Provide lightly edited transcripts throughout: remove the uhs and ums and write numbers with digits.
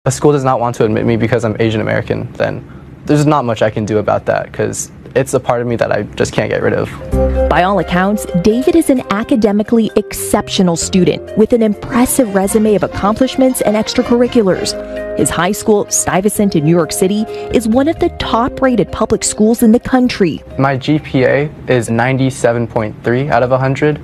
a school does not want to admit me because I'm Asian American, then there's not much I can do about that because it's a part of me that I just can't get rid of. By all accounts, David is an academically exceptional student with an impressive resume of accomplishments and extracurriculars. His high school, Stuyvesant in New York City, is one of the top-rated public schools in the country. My GPA is 97.3 out of 100.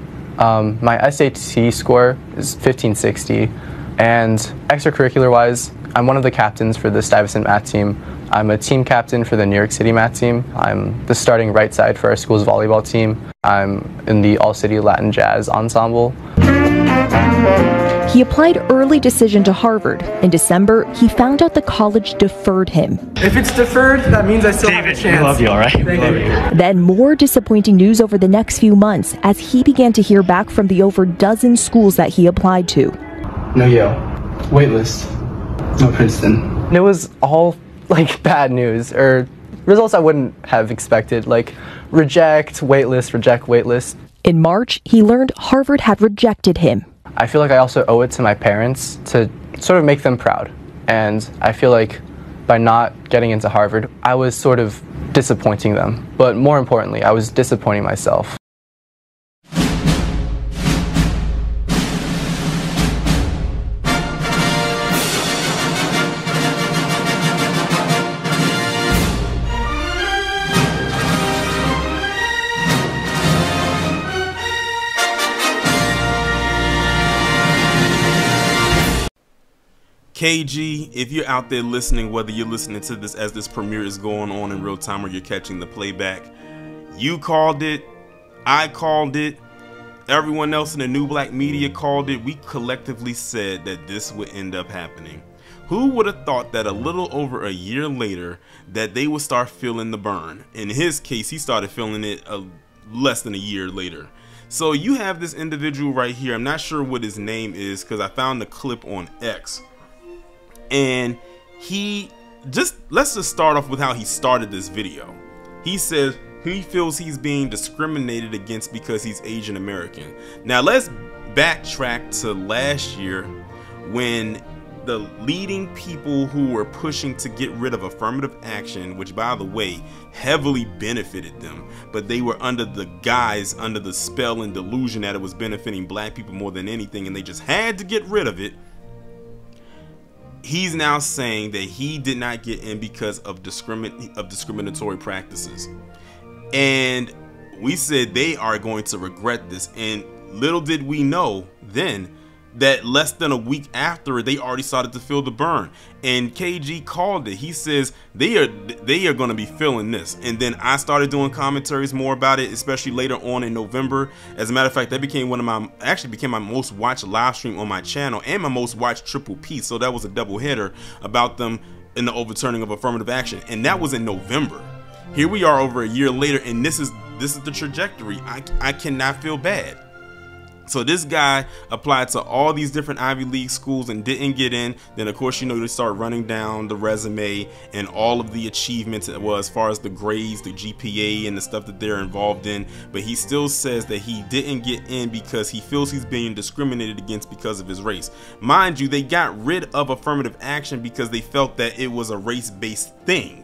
My SAT score is 1560. And extracurricular-wise, I'm one of the captains for the Stuyvesant math team. I'm a team captain for the New York City math team. I'm the starting right side for our school's volleyball team. I'm in the All-City Latin Jazz ensemble. He applied early decision to Harvard. In December, he found out the college deferred him. If it's deferred, that means I still have a chance. We love you, all right? Thank you. Then more disappointing news over the next few months as he began to hear back from the over dozen schools that he applied to. No Yale, waitlist, no Princeton. It was all like bad news, or results I wouldn't have expected, like reject, waitlist. In March, he learned Harvard had rejected him. I feel like I also owe it to my parents to sort of make them proud. And I feel like by not getting into Harvard, I was sort of disappointing them. But more importantly, I was disappointing myself. KG, if you're out there listening, whether you're listening to this as this premiere is going on in real time or you're catching the playback, you called it, I called it, everyone else in the new black media called it. We collectively said that this would end up happening. Who would have thought that a little over a year later that they would start feeling the burn? In his case, he started feeling it less than a year later. So you have this individual right here. I'm not sure what his name is because I found the clip on X. And let's just start off with how he started this video. He says he feels he's being discriminated against because he's Asian American. Now let's backtrack to last year when the leading people who were pushing to get rid of affirmative action, which by the way heavily benefited them, but they were under the spell and delusion that it was benefiting black people more than anything, and they just had to get rid of it. He's now saying that he did not get in because of discriminatory practices. And we said they are going to regret this. And little did we know then that less than a week after, they already started to feel the burn. And KG called it. He says they are going to be feeling this. And then I started doing commentaries more about it, especially later on in November. As a matter of fact, that became became my most watched live stream on my channel and my most watched triple P. So that was a double header about them in the overturning of affirmative action. And that was in November. Here we are over a year later, and this is the trajectory. I cannot feel bad. So this guy applied to all these different Ivy League schools and didn't get in. Then of course, you know, they start running down the resume and all of the achievements as far as the grades, the GPA and the stuff that they're involved in. But he still says that he didn't get in because he feels he's being discriminated against because of his race. Mind you, they got rid of affirmative action because they felt that it was a race-based thing.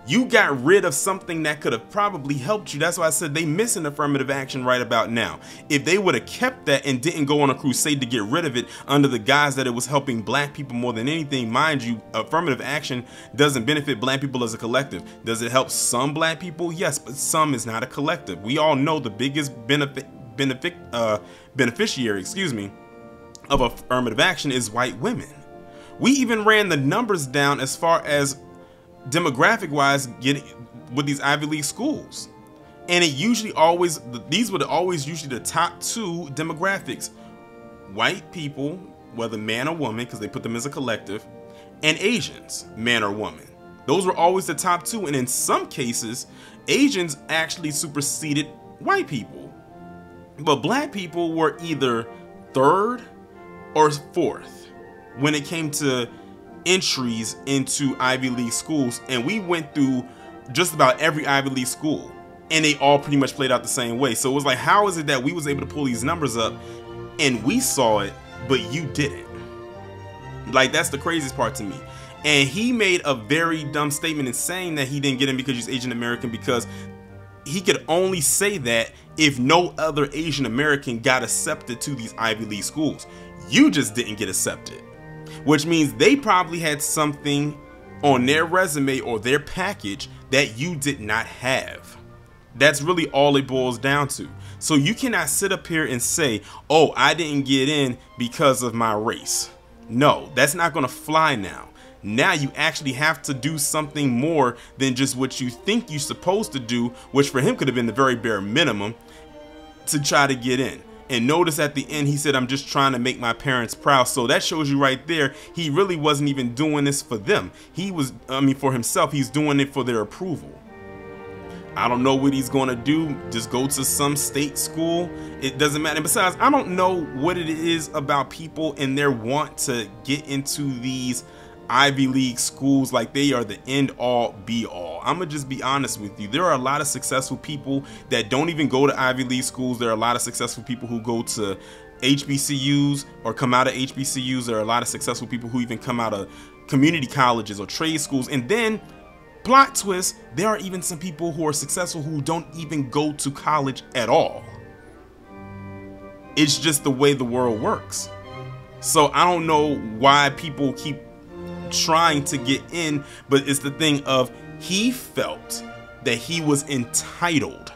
You got rid of something that could have probably helped you. That's why I said they missing affirmative action right about now. If they would have kept that and didn't go on a crusade to get rid of it under the guise that it was helping black people more than anything, mind you, affirmative action doesn't benefit black people as a collective. Does it help some black people? Yes, but some is not a collective. We all know the biggest beneficiary, of affirmative action is white women. We even ran the numbers down as far as demographic wise getting with these Ivy League schools, and these were always usually the top two demographics: white people, whether man or woman, because they put them as a collective, and Asians, man or woman. Those were always the top two, and in some cases Asians actually superseded white people, but black people were either third or fourth when it came to entries into Ivy League schools. And we went through just about every Ivy League school, and they all pretty much played out the same way. So it was like, how is it that we was able to pull these numbers up and we saw it, but you didn't? Like, that's the craziest part to me. And he made a very dumb statement in saying that he didn't get in because he's Asian American, because he could only say that if no other Asian American got accepted to these Ivy League schools. You just didn't get accepted, which means they probably had something on their resume or their package that you did not have. That's really all it boils down to. So you cannot sit up here and say, oh, I didn't get in because of my race. No, that's not going to fly now. Now you actually have to do something more than just what you think you're supposed to do, which for him could have been the very bare minimum, to try to get in. And notice at the end, he said, I'm just trying to make my parents proud. So that shows you right there, he really wasn't even doing this for them. He was, for himself, he's doing it for their approval. I don't know what he's going to do. Just go to some state school. It doesn't matter. And besides, I don't know what it is about people and their want to get into these Ivy League schools like they are the end all be all. I'm gonna just be honest with you. There are a lot of successful people that don't even go to Ivy League schools. There are a lot of successful people who go to HBCUs or come out of HBCUs. There are a lot of successful people who even come out of community colleges or trade schools. And then, plot twist, there are even some people who are successful who don't even go to college at all. It's just the way the world works. So I don't know why people keep trying to get in, but it's the thing of, he felt that he was entitled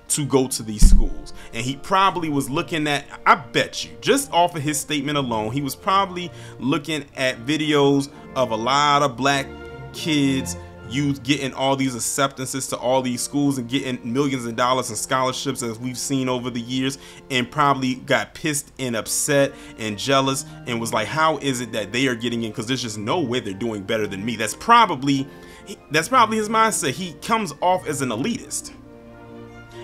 to go to these schools, and he probably was looking at, I bet you, just off of his statement alone, he was probably looking at videos of a lot of black kids, youth, getting all these acceptances to all these schools and getting millions of dollars in scholarships, as we've seen over the years, and probably got pissed and upset and jealous and was like, how is it that they are getting in, because there's just no way they're doing better than me. That's probably his mindset. He comes off as an elitist,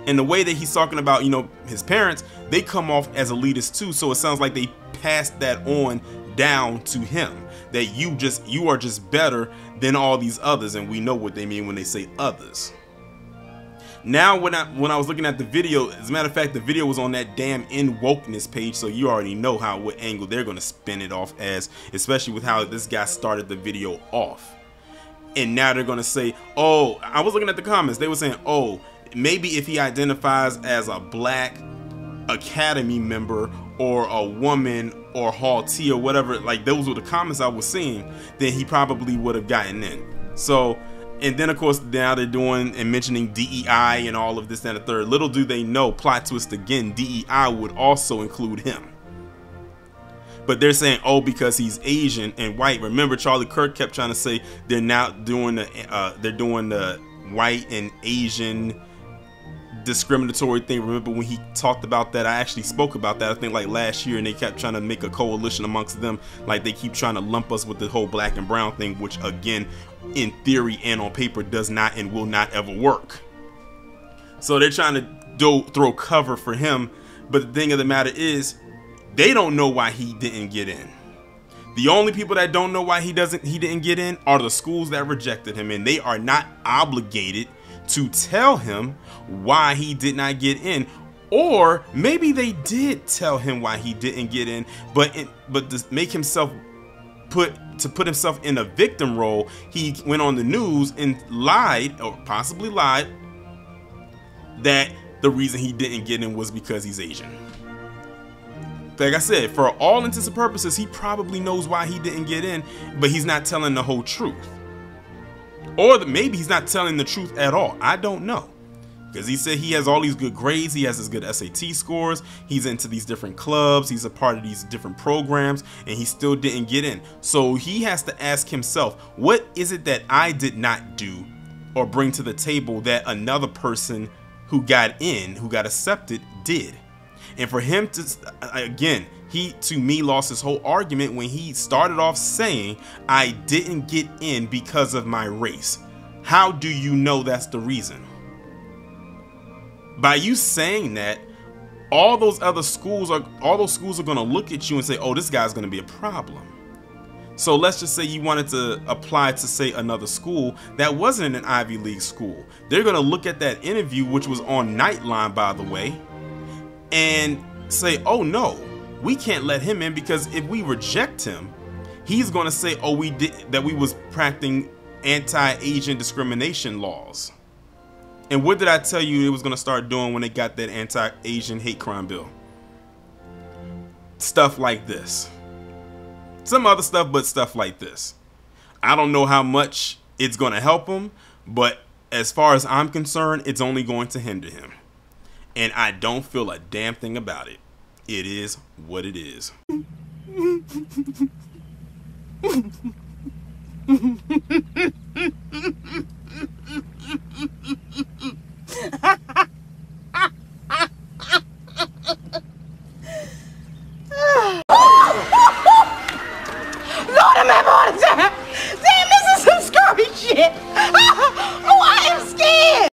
and the way that he's talking about, you know, his parents, they come off as elitist too. So it sounds like they passed that on down to him, that you are just better than all these others. And we know what they mean when they say others. Now, when I was looking at the video, as a matter of fact, the video was on that damn In Wokeness page, so you already know what angle they're going to spin it off as, especially with how this guy started the video off. And now they're going to say, oh, I was looking at the comments, they were saying, oh, maybe if he identifies as a black Academy member or a woman or Hall-T or whatever, like those were the comments I was seeing, then he probably would have gotten in. So, and then of course now they're doing and mentioning DEI and all of this and the third. Little do they know, plot twist again, DEI would also include him. But they're saying, oh, because he's Asian and white. Remember, Charlie Kirk kept trying to say they're now doing the white and Asian discriminatory thing. Remember when he talked about that? I actually spoke about that, I think, like last year, and they kept trying to make a coalition amongst them, like they keep trying to lump us with the whole black and brown thing, which again, in theory and on paper, does not and will not ever work. So they're trying to throw cover for him, but the thing of the matter is, they don't know why he didn't get in. The only people that don't know why he didn't get in are the schools that rejected him, and they are not obligated to tell him why he did not get in. Or maybe they did tell him why he didn't get in, but to make himself put himself in a victim role, he went on the news and lied, or possibly lied, that the reason he didn't get in was because he's Asian. Like I said, for all intents and purposes, he probably knows why he didn't get in, but he's not telling the whole truth. Or maybe he's not telling the truth at all. I don't know. Because he said he has all these good grades, he has his good SAT scores, he's into these different clubs, he's a part of these different programs, and he still didn't get in. So he has to ask himself, what is it that I did not do or bring to the table that another person who got in, who got accepted, did? And for him to, again, he, to me, lost his whole argument when he started off saying, I didn't get in because of my race. How do you know that's the reason? By you saying that, all those schools are going to look at you and say, oh, this guy's going to be a problem. So let's just say you wanted to apply to, say, another school that wasn't an Ivy League school. They're going to look at that interview, which was on Nightline, by the way, and say, oh no, we can't let him in, because if we reject him, he's going to say, oh, we was practicing anti-Asian discrimination laws. And what did I tell you it was going to start doing when they got that anti-Asian hate crime bill? Stuff like this. Some other stuff, but stuff like this. I don't know how much it's going to help him, but as far as I'm concerned, it's only going to hinder him. And I don't feel a damn thing about it. It is what it is.